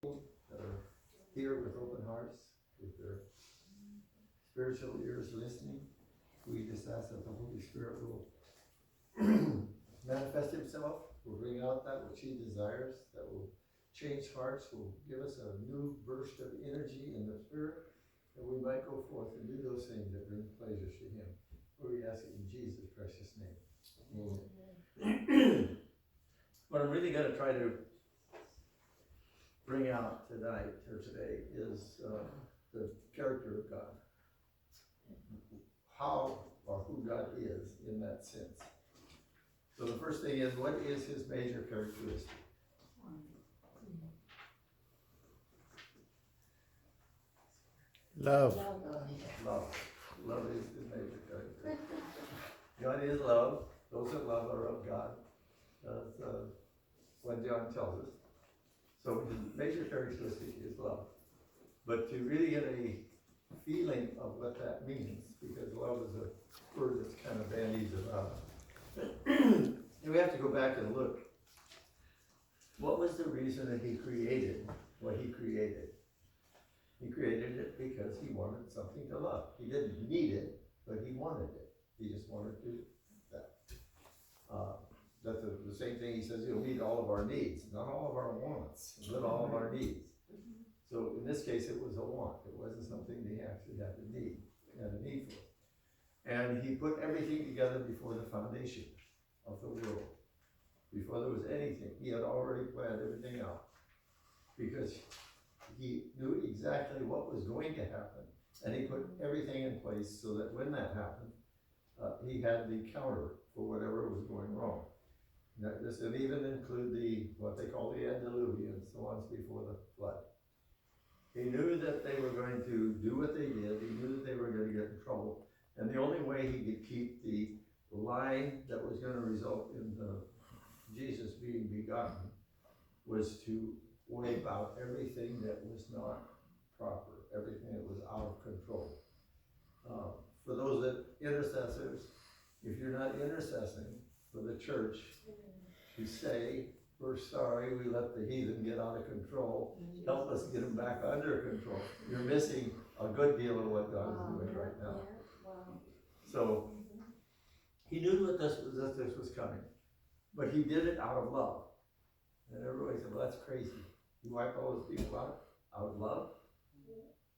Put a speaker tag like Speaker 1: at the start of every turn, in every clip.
Speaker 1: that are here with open hearts, with their spiritual ears listening. We just ask that the Holy Spirit will manifest himself, will bring out that which he desires, that will change hearts, will give us a new burst of energy in the Spirit, that we might go forth and do those things that bring pleasures to him. For we ask it in Jesus' precious name. Amen. What I'm really going to try to bring out tonight or today is the character of God. How or who God is in that sense. So the first thing is, what is his major characteristic?
Speaker 2: Love.
Speaker 1: Love. Love is his major characteristic. God is love. Those that love are of God. That's what John tells us. So his major characteristic is love. But to really get a feeling of what that means, because love is a word that's kind of bandied about. And we have to go back and look. What was the reason that he created what he created? He created it because he wanted something to love. He didn't need it, but he wanted it. He just wanted to do that. That's the same thing he says, he'll meet all of our needs, not all of our wants, but all of our needs. So in this case, it was a want. It wasn't something he actually had a need for. And he put everything together before the foundation of the world. Before there was anything, he had already planned everything out. Because he knew exactly what was going to happen. And he put everything in place so that when that happened, he had the counter for whatever was going wrong. Now, this would even include what they call the antediluvians, the ones before the flood. He knew that they were going to do what they did. He knew that they were going to get in trouble. And the only way he could keep the line that was going to result in Jesus being begotten was to wipe out everything that was not proper, everything that was out of control. For those that intercessors, if you're not intercessing for the church to say, we're sorry we let the heathen get out of control, help us get them back under control, you're missing a good deal of what God is doing right now. So he knew that this was coming, but he did it out of love. And everybody said, well, that's crazy. You wipe all those people out of love?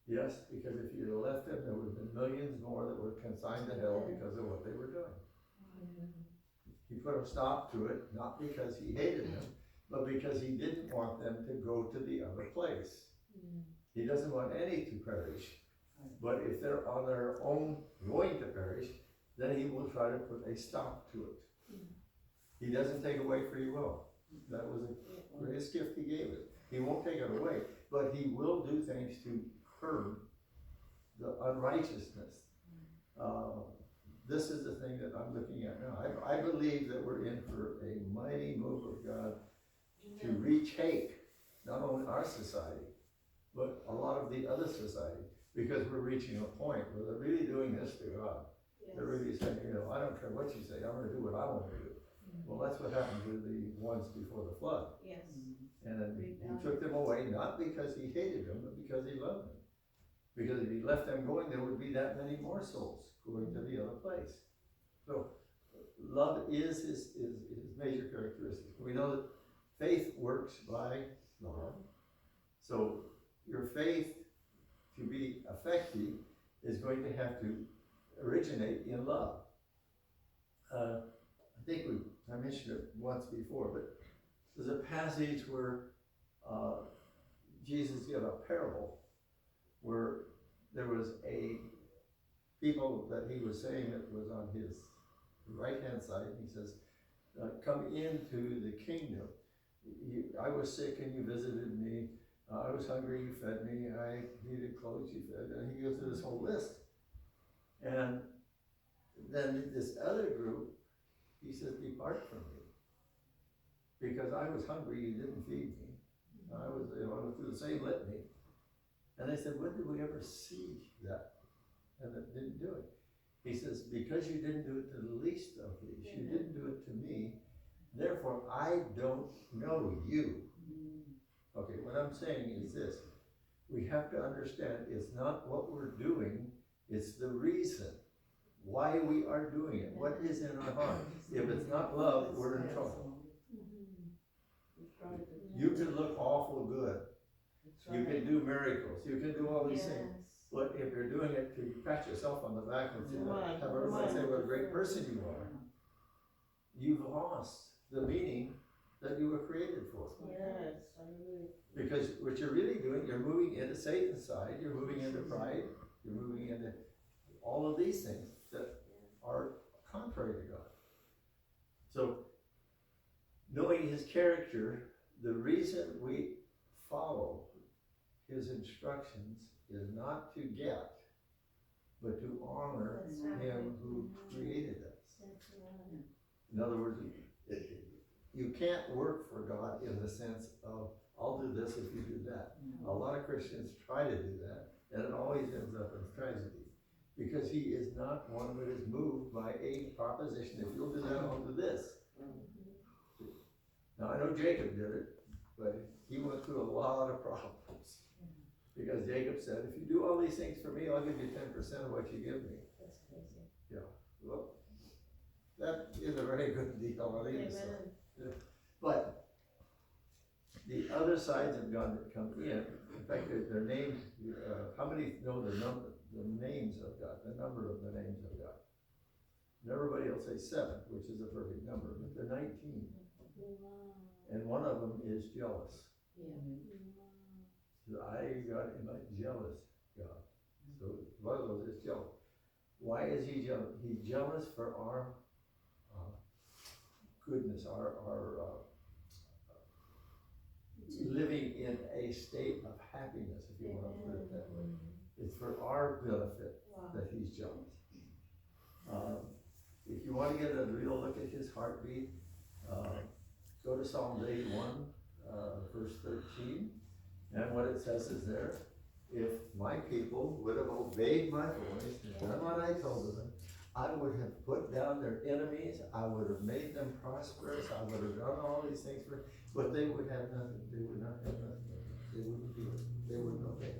Speaker 1: Yes, because if you'd have left them, there would have been millions more that were consigned to hell because of what they were doing. He put a stop to it, not because he hated them, but because he didn't want them to go to the other place. He doesn't want any to perish, but if they're on their own going to perish, then he will try to put a stop to it. He doesn't take away free will. That was the greatest gift he gave it. He won't take it away, but he will do things to curb the unrighteousness. This is the thing that I'm looking at now. I believe that we're in for a mighty move of God to retake not only our society, but a lot of the other society, because we're reaching a point where they're really doing this to God. Yes. They're really saying, I don't care what you say, I'm going to do what I want to do. Well, that's what happened to the ones before the flood.
Speaker 3: Yes.
Speaker 1: And then he took them away, not because he hated them, but because he loved them. Because if he left them going, there would be that many more souls going to the other place. So love is his major characteristic. We know that faith works by love. So your faith, to be effective, is going to have to originate in love. I think I mentioned it once before, but there's a passage where Jesus gave a parable where there was a people that he was saying that was on his right-hand side. He says, come into the kingdom. I was sick and you visited me. I was hungry, you fed me. I needed clothes, you fed. And he goes through this whole list. And then this other group, he says, depart from me. Because I was hungry, you didn't feed me. I went through the same litany. And they said, when did we ever see that? And it didn't do it. He says, because you didn't do it to the least of these, you didn't do it to me, therefore I don't know you. Okay, what I'm saying is this. We have to understand it's not what we're doing, it's the reason why we are doing it. What is in our heart? If it's not love, we're in trouble. You can look awful good. You can do miracles. You can do all these things. But if you're doing it to pat yourself on the back and have everybody say what a great person you are, you've lost the meaning that you were created for.
Speaker 2: Yes.
Speaker 1: Because what you're really doing, you're moving into Satan's side, you're moving into pride, you're moving into all of these things that are contrary to God. So, knowing his character, the reason we follow his instructions is not to get, but to honor him who created us. In other words, you can't work for God in the sense of, I'll do this if you do that. A lot of Christians try to do that, and it always ends up in tragedy. Because he is not one that is moved by a proposition. If you'll do that, I'll do this. Now, I know Jacob did it, but he went through a lot of problems. Because Jacob said, if you do all these things for me, I'll give you 10% of what you give me.
Speaker 2: That's crazy.
Speaker 1: Yeah, well, that is a very good deal on either side. Yeah. But the other sides of God that come in fact, their names, how many know the names of God, the number of the names of God? And everybody will say 7, which is a perfect number, but they're 19. And one of them is jealous. So God am a jealous God. So one of those is jealous. Why is he jealous? He's jealous for our goodness, our living in a state of happiness, if you want to put it that way. It's for our benefit that he's jealous. If you want to get a real look at his heartbeat, go to Psalm 81, verse 13. And what it says is there, if my people would have obeyed my voice and done what I told them, I would have put down their enemies, I would have made them prosperous, I would have done all these things for them, but they would have nothing. They would not have nothing. They wouldn't do it. They wouldn't obey.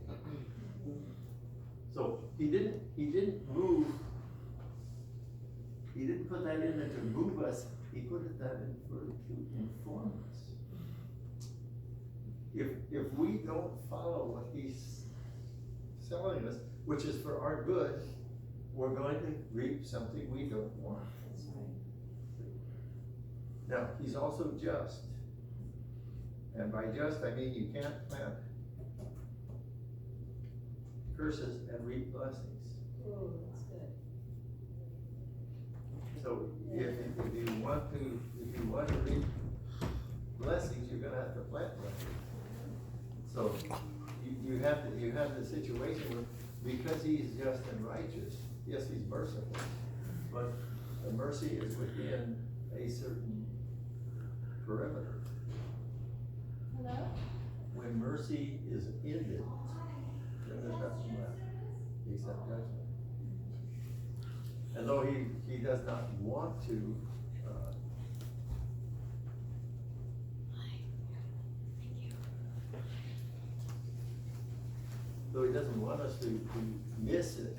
Speaker 1: So he didn't move, he didn't put that in there to move us, he put that in to inform us. If we don't follow what he's telling us, which is for our good, we're going to reap something we don't want.
Speaker 2: That's right.
Speaker 1: Now, he's also just. And by just, I mean you can't plant curses and reap blessings.
Speaker 2: Oh, that's good.
Speaker 1: So if you want to reap blessings, you're going to have to plant blessings. So you have the situation where, because he's just and righteous, yes, he's merciful, but the mercy is within a certain perimeter.
Speaker 2: Hello?
Speaker 1: When mercy is ended, then there's nothing left except judgment. And though he does not want to though he doesn't want us to miss it,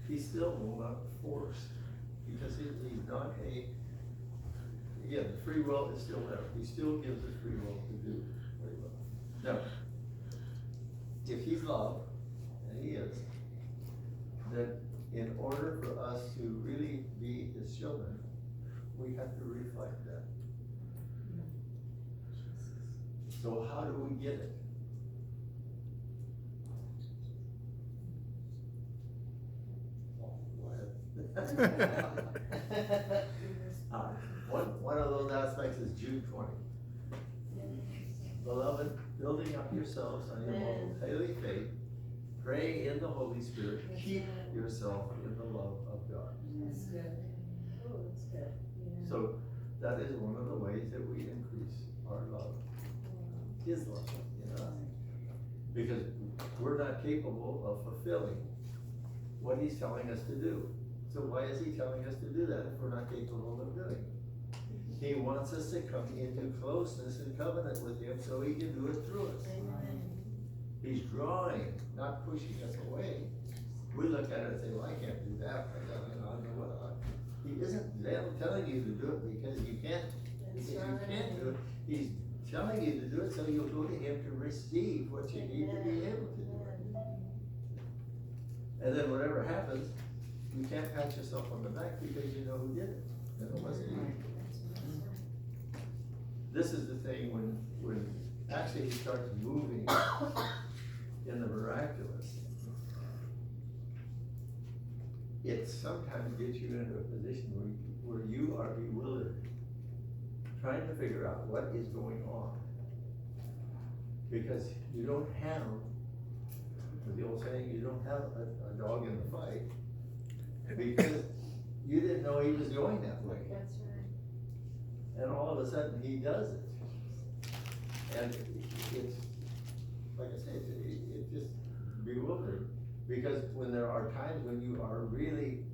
Speaker 1: he still will not force, because he's not again, the free will is still there. He still gives us free will to do what he will. Now, if he's love, and he is, then in order for us to really be his children, we have to reflect that. So how do we get it? One of those aspects is Jude 20. Beloved, building up yourselves on your most holy faith, praying in the Holy Spirit, keep yourself in the love of God.
Speaker 2: That's good. Oh, that's good. Yeah.
Speaker 1: So that is one of the ways that we increase our love. His love in us. Because we're not capable of fulfilling what he's telling us to do. So why is he telling us to do that if we're not capable of doing it? He wants us to come into closeness and covenant with him so he can do it through us.
Speaker 2: Amen.
Speaker 1: He's drawing, not pushing us away. We look at it and say, well, I can't do that. I don't know what he isn't telling you to do it because you can't. Because you can't do it. He's telling you to do it so you'll go to him to receive what you need to be able to do it. And then whatever happens, you can't pat yourself on the back because you know who did it. And it wasn't you. This is the thing when actually he starts moving in the miraculous. It sometimes gets you into a position where you are bewildered, trying to figure out what is going on. Because you don't have, the old saying, you don't have a dog in the fight, because you didn't know he was going that way.
Speaker 2: That's right.
Speaker 1: And all of a sudden he does it. And it's, like I said, it's just bewildering. Because when there are times when you are really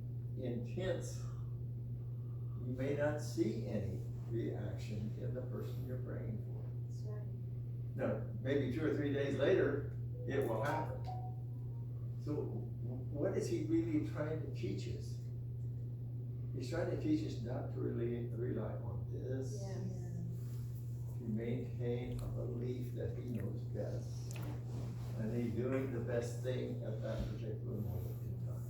Speaker 1: intense, you may not see any reaction in the person you're praying for.
Speaker 2: That's right.
Speaker 1: Now, maybe 2 or 3 days later, it will happen. So what is he really trying to teach us? He's trying to teach us not to really rely on this,
Speaker 2: Yes.
Speaker 1: to maintain a belief that he knows best, and he's doing the best thing at that particular moment in time.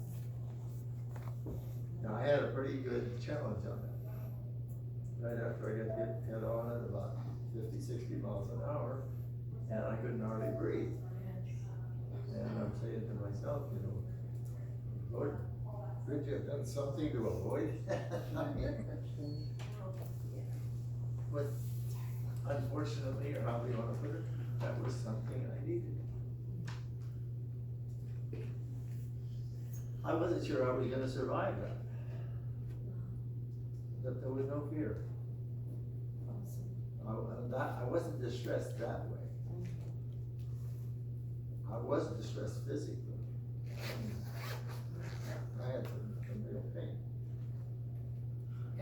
Speaker 1: Now, I had a pretty good challenge on that. Right after I got hit on at about 50, 60 miles an hour, and I couldn't hardly breathe. And I'm saying to myself, you know, Lord, could you have done something to avoid that? But unfortunately, or how do you want to put it, that was something I needed. I wasn't sure I was going to survive that. But there was no fear. I wasn't distressed that way. I wasn't distressed physically. I had some real pain.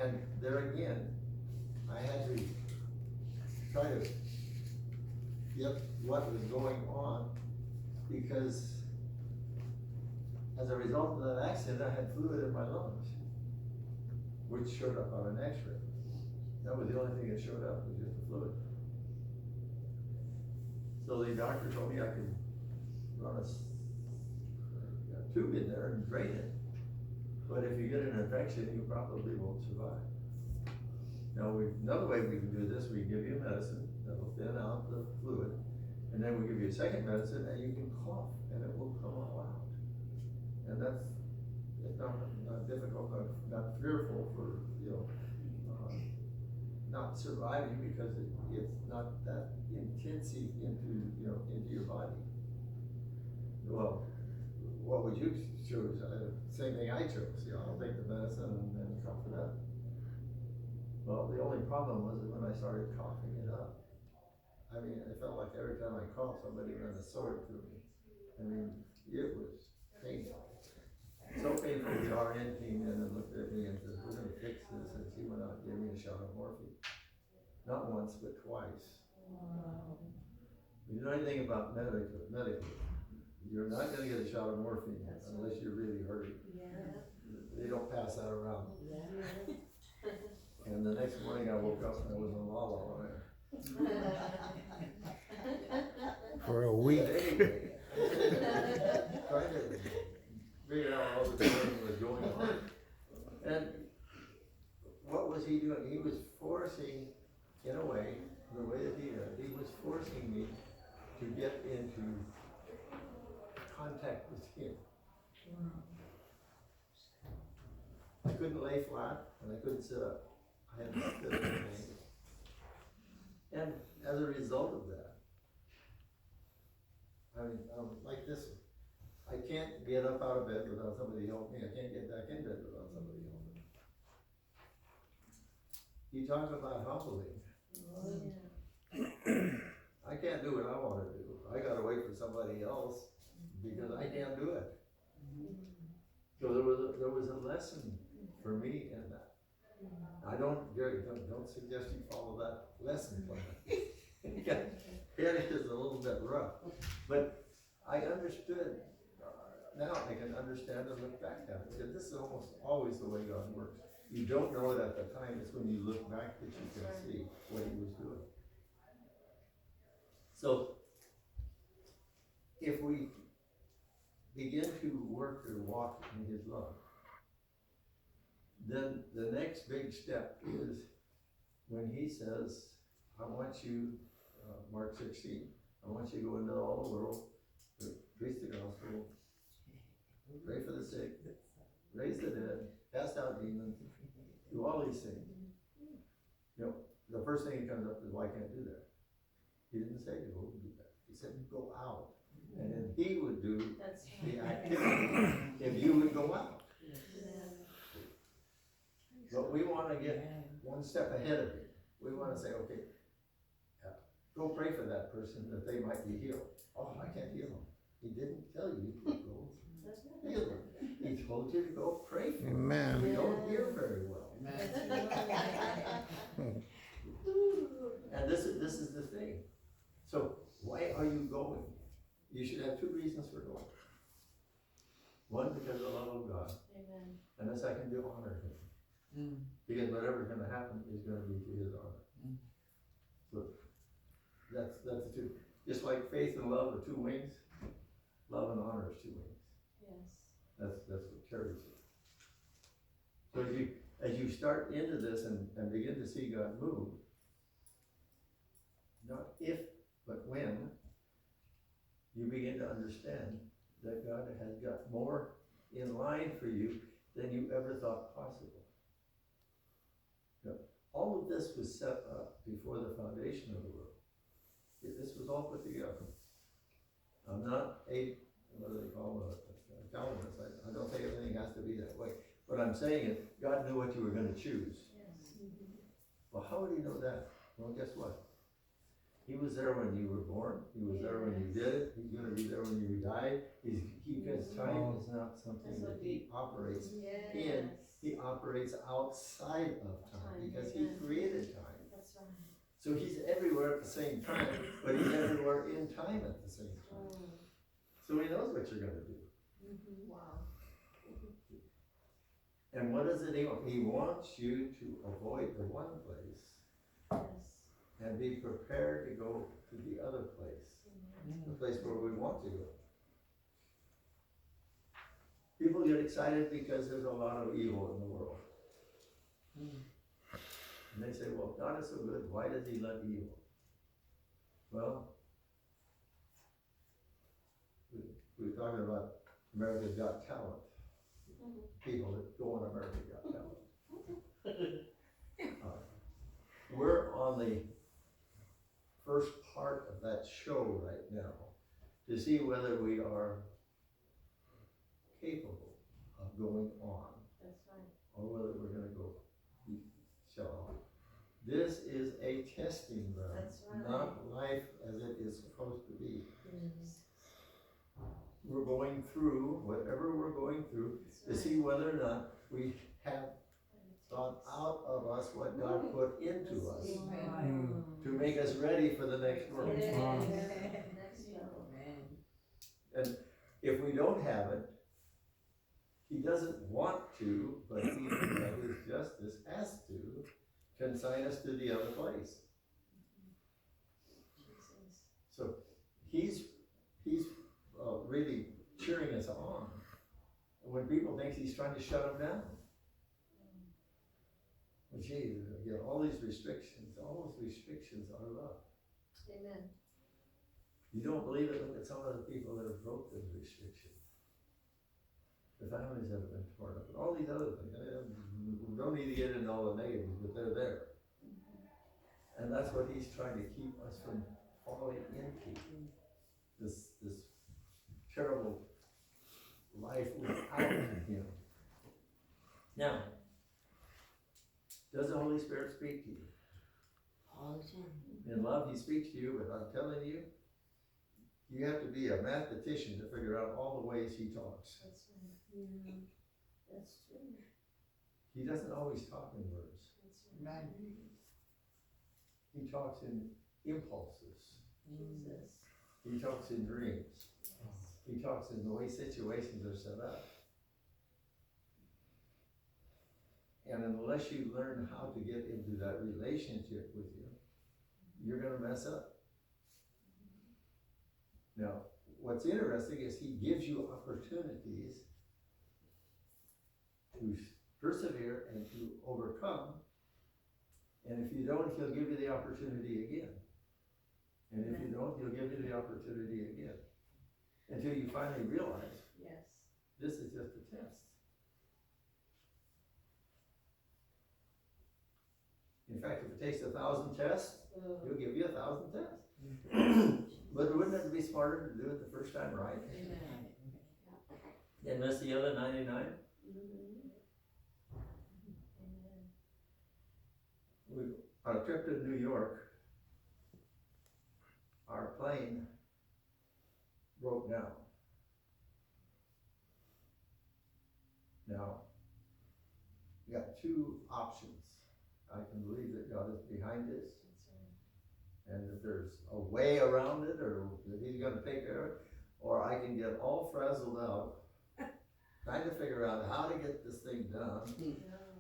Speaker 1: And there again, I had to try to get what was going on, because as a result of that accident, I had fluid in my lungs, which showed up on an x-ray. That was the only thing that showed up, was just the fluid. So the doctor told me I could run a tube in there and drain it. But if you get an infection, you probably won't survive. Now, another way we can do this, we give you medicine that'll thin out the fluid, and then we give you a second medicine, and you can cough, and it will come all out. And it's not difficult, not fearful for, not surviving, because it's not that intensive into your body. Well, what would you choose? Same thing I chose. I'll take the medicine and then cough it up. Well, the only problem was that when I started coughing it up, I mean, it felt like every time I coughed, somebody ran a sword through me. I mean, it was painful. So painful, the RN came in and looked at me and said, we're going to fix this. And she went out and gave me a shot of morphine. Not once, but twice.
Speaker 2: Wow.
Speaker 1: You know anything about medical, you're not going to get a shot of morphine unless you're really hurting.
Speaker 2: Yeah.
Speaker 1: They don't pass that around.
Speaker 2: Yeah.
Speaker 1: And the next morning I woke up and I was in La La Land.
Speaker 3: For a week.
Speaker 1: But anyway, trying to figure out all the things that was going on. And what was he doing? He was forcing, in a way, the way that he was forcing me to get into contact with him. I couldn't lay flat and I couldn't sit up. I had to sit at an angle. And as a result of that, I mean, like this, I can't get up out of bed without somebody help me. I can't get back in bed without somebody help me. You talk about humbling. I can't do what I want to do. I gotta wait for somebody else because I can't do it. So there was a lesson for me in that. I don't suggest you follow that lesson plan. It is a little bit rough, but I understood, now I can understand and look back at it, because this is almost always the way God works. You don't know it at the time, it's when you look back that you can see what he was doing. So, if we begin to work or walk in his love, then the next big step is when he says, I want you, Mark 16, I want you to go into all the world, preach the gospel, pray for the sick, raise the dead, cast out demons, do all these things. You know, the first thing that comes up is, well, I can't do that. He didn't say to go do that. He said, go out. And then he would do the activity if you would go out. But we want to get one step ahead of it. We want to say, okay, go pray for that person that they might be healed. Oh, I can't heal them. He didn't tell you to go heal them. He told you to go pray for them.
Speaker 3: Amen.
Speaker 1: We don't hear very well. And this is the thing. So why are you going? You should have two reasons for going. One, because of the love of God.
Speaker 2: Amen.
Speaker 1: And the second, to honor him. Because whatever's going to happen is going to be to his honor. So that's the two. Just like faith and love are two wings, love and honor is two wings.
Speaker 2: Yes.
Speaker 1: That's what carries it. So as you start into this and begin to see God move, not if, but when, you begin to understand that God has got more in line for you than you ever thought possible. You know, all of this was set up before the foundation of the world. This was all put together. I'm not what do they call a Calvinist. I don't think everything has to be that way. What I'm saying is, God knew what you were going to choose.
Speaker 2: Yes.
Speaker 1: Well, how would he know that? Well, guess what? He was there when you were born. He was there when you did it. He's going to be there when you die. Because time is not something that he operates in. He operates outside of time because he created time.
Speaker 2: That's right.
Speaker 1: So he's everywhere at the same time, but he's everywhere in time at the same time. So he knows what you're going to do.
Speaker 2: Wow.
Speaker 1: And what does it he want? He wants you to avoid the one place
Speaker 2: Yes.
Speaker 1: and be prepared to go to the other place, the place where we want to go. People get excited because there's a lot of evil in the world. And they say, well, God is so good, why does he let evil? Well, we were talking about America's Got Talent. People that go on America's Got Talent. We're on the first part of that show right now to see whether we are capable of going on.
Speaker 2: That's right.
Speaker 1: Or whether we're going to go shut off. This is a testing ground,
Speaker 2: That's right.
Speaker 1: not life as it is supposed to be.
Speaker 2: Yes.
Speaker 1: We're going through whatever we're going through to see whether or not we have thought out of us what God put into us to make us ready for the next world.
Speaker 2: Next level.
Speaker 1: And if we don't have it, he doesn't want to, but he, by his justice, has to consign us to the other place.
Speaker 2: Jesus.
Speaker 1: So he's really cheering us on when people think he's trying to shut them down. Well, gee, you know, all these restrictions, all those restrictions are love.
Speaker 2: Amen.
Speaker 1: You don't believe it? Look at some of the people that have wrote those restrictions. The families that have been torn up, and all these other things. We don't need to get into all the negatives, but they're there. And that's what he's trying to keep us from falling into. This terrible life without him. Now, does the Holy Spirit speak to you?
Speaker 4: All the time.
Speaker 1: In love, he speaks to you, but I'm telling you, you have to be a mathematician to figure out all the ways he talks.
Speaker 2: That's right. Yeah. That's true.
Speaker 1: He doesn't always talk in words.
Speaker 2: That's right.
Speaker 1: He talks in impulses.
Speaker 2: Jesus.
Speaker 1: He talks in dreams.
Speaker 2: Yes.
Speaker 1: He talks in the way situations are set up. And unless you learn how to get into that relationship with you, you're gonna mess up. Now, what's interesting is he gives you opportunities to persevere and to overcome. And if you don't, he'll give you the opportunity again. And if you don't, he'll give you the opportunity again. Until you finally realize,
Speaker 2: Yes.
Speaker 1: this is just a test. In fact, if it takes 1,000 tests, he'll give you 1,000 tests. But wouldn't it be smarter to do it the first time right?
Speaker 2: Amen.
Speaker 1: And miss the other 99?
Speaker 2: Amen.
Speaker 1: On a trip to New York, our plane broke down. Now, you got two options. I can believe that God is behind this,
Speaker 2: That's right.
Speaker 1: and that there's a way around it, or that he's gonna take care of it, or I can get all frazzled out, trying to figure out how to get this thing done,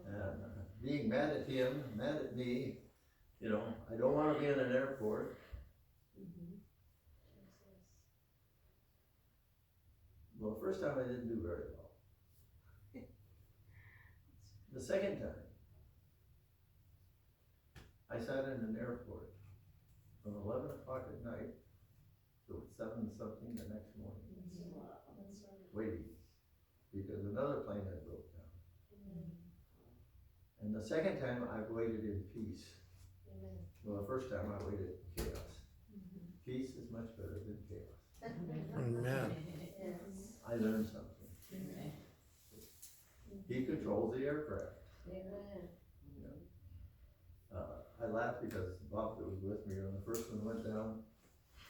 Speaker 1: and being mad at him, mad at me, you know, I don't wanna be in an airport.
Speaker 2: Jesus.
Speaker 1: Well, the first time I didn't do very well. The second time, I sat in an airport from 11 o'clock at night till 7 something the next morning,
Speaker 2: That's right.
Speaker 1: waiting, because another plane had broke down.
Speaker 2: Amen.
Speaker 1: And the second time, I waited in peace.
Speaker 2: Amen.
Speaker 1: Well, the first time I waited in chaos. Peace is much better than chaos.
Speaker 3: Amen.
Speaker 2: Yes.
Speaker 1: I learned something. He controls the aircraft.
Speaker 2: Amen.
Speaker 1: I laughed because Bob that was with me when the first one went down,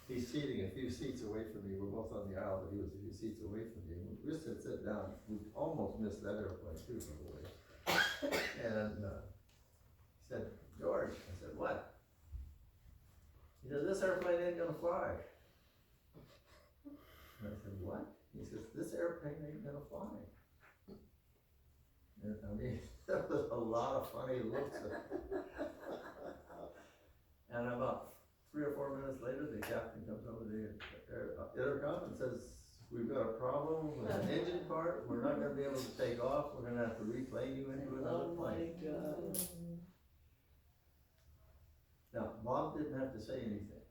Speaker 1: he's seating a few seats away from me. We're both on the aisle, but he was a few seats away from me. We just had sit down. We almost missed that airplane too, by the way. And he said, George, I said, what? He said, this airplane ain't gonna fly. And I said, what? He says, this airplane ain't gonna fly. And I mean, there was a lot of funny looks. And about 3 or 4 minutes later, the captain comes over the intercom and says, we've got a problem with an engine part, we're not gonna be able to take off, we're gonna have to replane you into another plane. Now, Bob didn't have to say anything,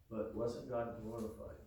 Speaker 1: but wasn't God glorified?